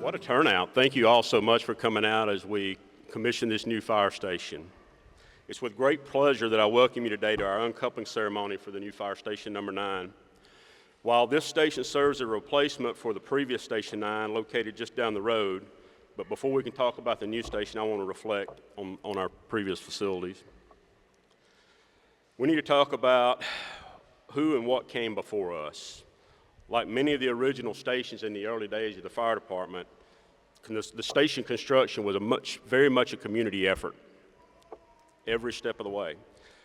What a turnout. Thank you all so much for coming out as we commission this new fire station. It's with great pleasure that I welcome you today to our uncoupling ceremony for the new fire station number 9. While this station serves as a replacement for the previous Station 9 located just down the road, but before we can talk about the new station, I want to reflect on our previous facilities. We need to talk about who and what came before us. Like many of the original stations in the early days of the fire department, the station construction was very much a community effort, every step of the way.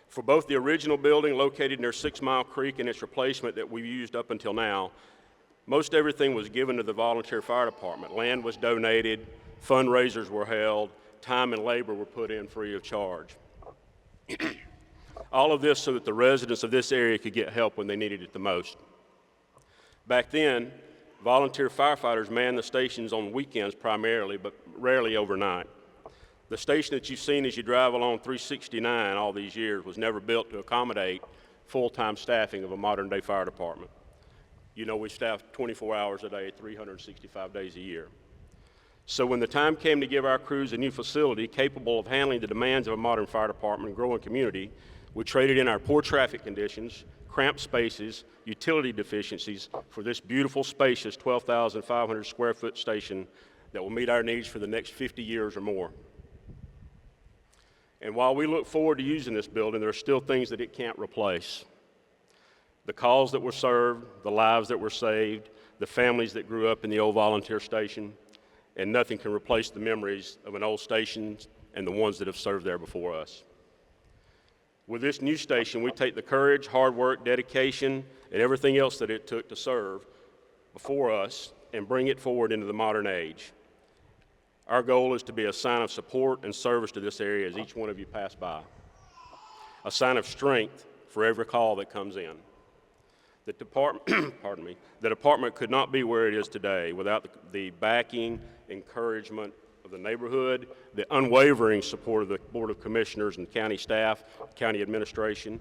For both the original building located near 6 Mile Creek and its replacement that we've used up until now, most everything was given to the volunteer fire department. Land was donated, fundraisers were held, time and labor were put in free of charge. All of this so that the residents of this area could get help when they needed it the most. Back then, volunteer firefighters manned the stations on weekends primarily, but rarely overnight. The station that you've seen as you drive along 369 all these years was never built to accommodate full-time staffing of a modern-day fire department. You know, we staff 24 hours a day, 365 days a year. So when the time came to give our crews a new facility capable of handling the demands of a modern fire department and growing community, we traded in our poor traffic conditions, cramped spaces, utility deficiencies for this beautiful, spacious 12,500 square foot station that will meet our needs for the next 50 years or more. And while we look forward to using this building, there are still things that it can't replace. The calls that were served, the lives that were saved, the families that grew up in the old volunteer station, and nothing can replace the memories of an old station and the ones that have served there before us. With this new station, we take the courage, hard work, dedication, and everything else that it took to serve before us and bring it forward into the modern age. Our goal is to be a sign of support and service to this area as each one of you pass by. A sign of strength for every call that comes in. The department could not be where it is today without the backing, encouragement of the neighborhood, the unwavering support of the Board of Commissioners and county staff, county administration.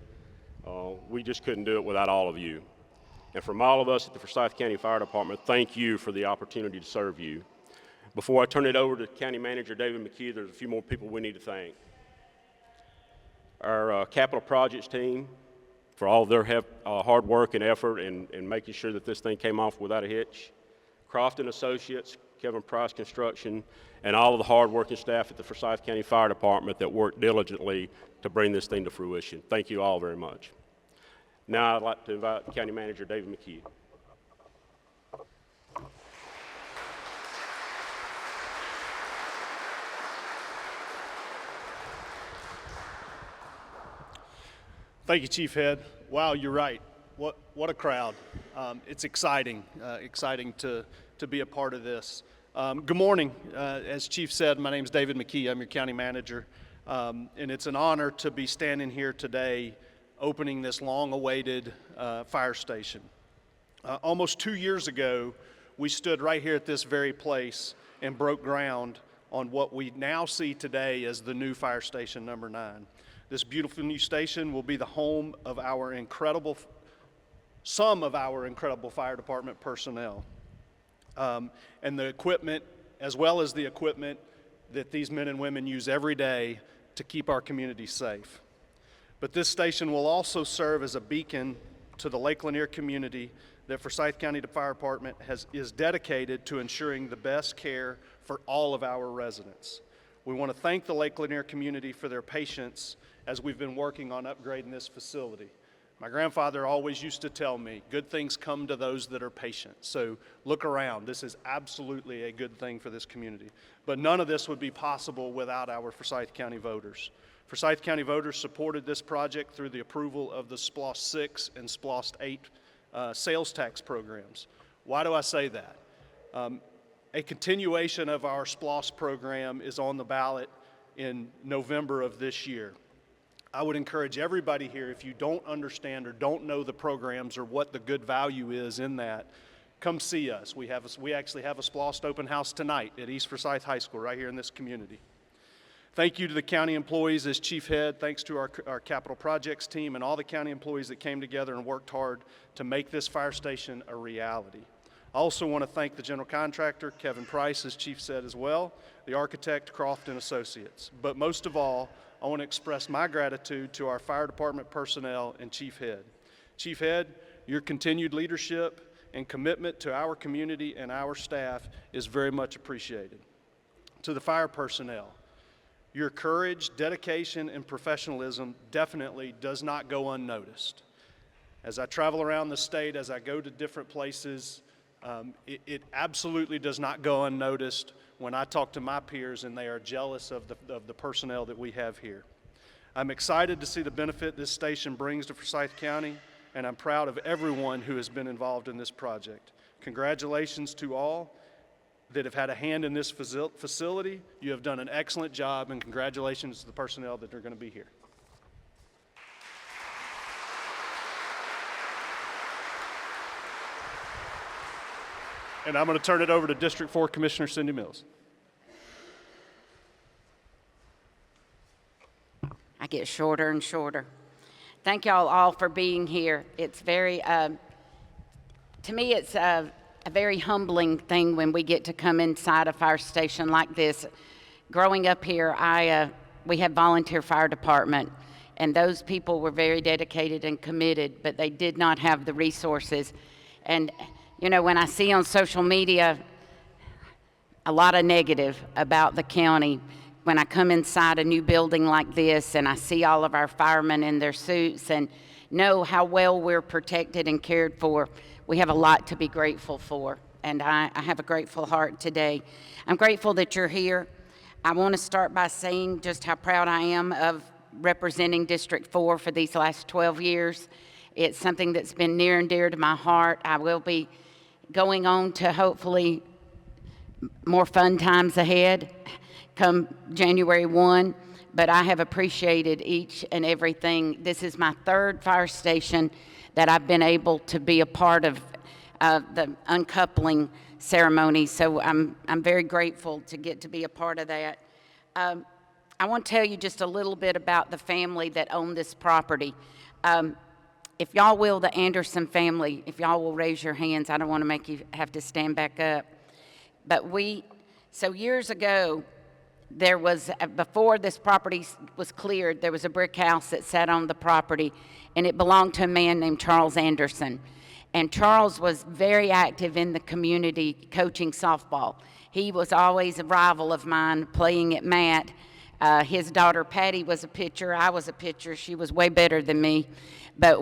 We just couldn't do it without all of you. And from all of us at the Forsyth County Fire Department, thank you for the opportunity to serve you. Before I turn it over to County Manager David McKee, there's a few more people we need to thank. Our capital projects team for all of their hard work and effort in making sure that this thing came off without a hitch. Crofton Associates, Kevin Price Construction, and all of the hard-working staff at the Forsyth County Fire Department that worked diligently to bring this thing to fruition. Thank you all very much. Now I'd like to invite County Manager David McKee. Thank you, Chief Head. Wow, you're right. What a crowd. It's exciting to be a part of this. Good morning. As Chief said, my name is David McKee. I'm your county manager. And it's an honor to be standing here today opening this long-awaited fire station. Almost 2 years ago, we stood right here at this very place and broke ground on what we now see today as the new fire station number 9. This beautiful new station will be the home of some of our incredible fire department personnel. And the equipment, as well as the equipment that these men and women use every day to keep our community safe. But this station will also serve as a beacon to the Lake Lanier community that Forsyth County Fire Department is dedicated to ensuring the best care for all of our residents. We want to thank the Lake Lanier community for their patience as we've been working on upgrading this facility. My grandfather always used to tell me, good things come to those that are patient. So look around. This is absolutely a good thing for this community. But none of this would be possible without our Forsyth County voters. Forsyth County voters supported this project through the approval of the SPLOST 6 and SPLOST 8 sales tax programs. Why do I say that? A continuation of our SPLOST program is on the ballot in November of this year. I would encourage everybody here, if you don't understand or don't know the programs or what the good value is in that, come see us. We actually have a SPLOST open house tonight at East Forsyth High School right here in this community. Thank you to the county employees as Chief Head. Thanks to our capital projects team and all the county employees that came together and worked hard to make this fire station a reality. I also want to thank the general contractor, Kevin Price, as Chief said as well, the architect, Croft and Associates. But most of all, I want to express my gratitude to our fire department personnel and Chief Head. Chief Head, your continued leadership and commitment to our community and our staff is very much appreciated. To the fire personnel, your courage, dedication, and professionalism definitely does not go unnoticed. As I travel around the state, as I go to different places, it absolutely does not go unnoticed when I talk to my peers and they are jealous of the personnel that we have here. I'm excited to see the benefit this station brings to Forsyth County, and I'm proud of everyone who has been involved in this project. Congratulations to all that have had a hand in this facility. You have done an excellent job, and congratulations to the personnel that are going to be here. And I'm going to turn it over to District 4 Commissioner Cindy Mills. I get shorter and shorter. Thank y'all all for being here. It's very, to me, it's a very humbling thing when we get to come inside a fire station like this. Growing up here, we had volunteer fire department, and those people were very dedicated and committed, but they did not have the resources. And you know, when I see on social media a lot of negative about the county, when I come inside a new building like this and I see all of our firemen in their suits and know how well we're protected and cared for, we have a lot to be grateful for. And I have a grateful heart today. I'm grateful that you're here. I want to start by saying just how proud I am of representing District 4 for these last 12 years. It's something that's been near and dear to my heart. I will be going on to hopefully more fun times ahead come January 1, but I have appreciated each and everything. This is my third fire station that I've been able to be a part of the uncoupling ceremony, so I'm very grateful to get to be a part of that. I want to tell you just a little bit about the family that owned this property. If y'all will, the Anderson family, if y'all will raise your hands, I don't want to make you have to stand back up. But so years ago, there was, before this property was cleared, there was a brick house that sat on the property, and it belonged to a man named Charles Anderson. And Charles was very active in the community coaching softball. He was always a rival of mine playing at Matt. His daughter Patty was a pitcher. I was a pitcher. She was way better than me. But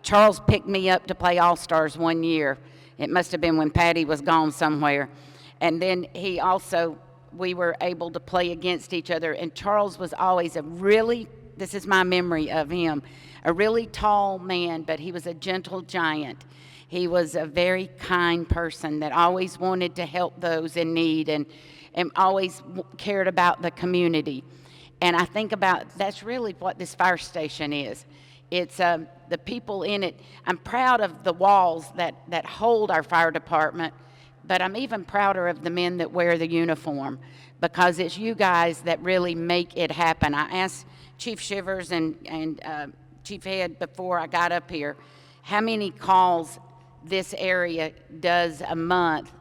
Charles picked me up to play All-Stars one year. It must have been when Patty was gone somewhere. And then we were able to play against each other. And Charles was always this is my memory of him, a really tall man, but he was a gentle giant. He was a very kind person that always wanted to help those in need and always cared about the community. And I think that's really what this fire station is. It's the people in it. I'm proud of the walls that hold our fire department, but I'm even prouder of the men that wear the uniform, because it's you guys that really make it happen. I asked Chief Shivers and Chief Head before I got up here how many calls this area does a month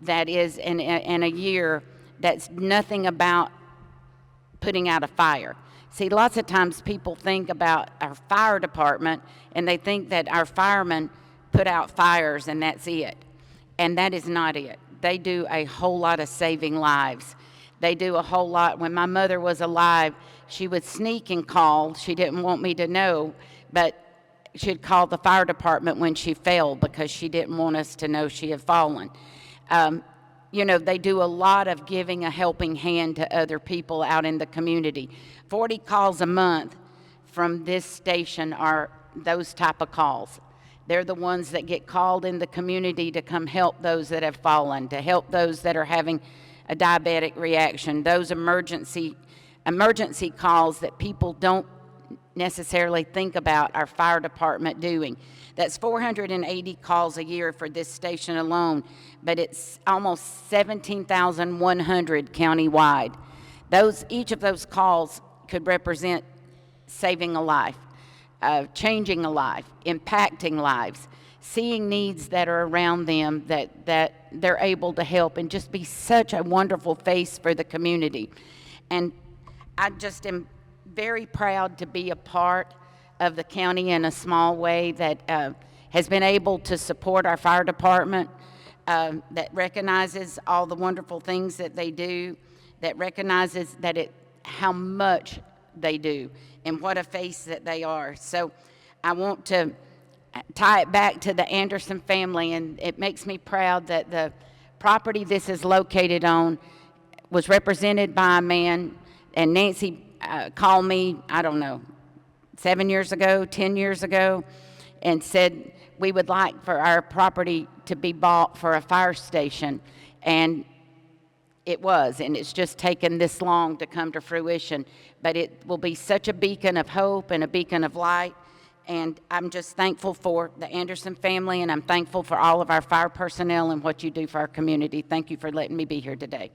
that is in a year that's nothing about putting out a fire. See, lots of times people think about our fire department and they think that our firemen put out fires and that's it. And that is not it. They do a whole lot of saving lives. They do a whole lot. When my mother was alive, she would sneak and call. She didn't want me to know, but she'd call the fire department when she fell because she didn't want us to know she had fallen. They do a lot of giving a helping hand to other people out in the community. 40 calls a month from this station are those type of calls. They're the ones that get called in the community to come help those that have fallen, to help those that are having a diabetic reaction, those emergency calls that people don't necessarily think about our fire department doing. That's 480 calls a year for this station alone, but it's almost 17,100 countywide. Each of those calls could represent saving a life, changing a life, impacting lives. seeing needs that are around them that they're able to help and just be such a wonderful face for the community. And I just am very proud to be a part of the county in a small way that has been able to support our fire department, that recognizes all the wonderful things that they do, that recognizes how much they do and what a face that they are. So I want to tie it back to the Anderson family, and it makes me proud that the property this is located on was represented by a man, and Nancy called me, I don't know, 7 years ago, 10 years ago, and said we would like for our property to be bought for a fire station. And it was, and it's just taken this long to come to fruition. But it will be such a beacon of hope and a beacon of light. And I'm just thankful for the Anderson family, and I'm thankful for all of our fire personnel and what you do for our community. Thank you for letting me be here today.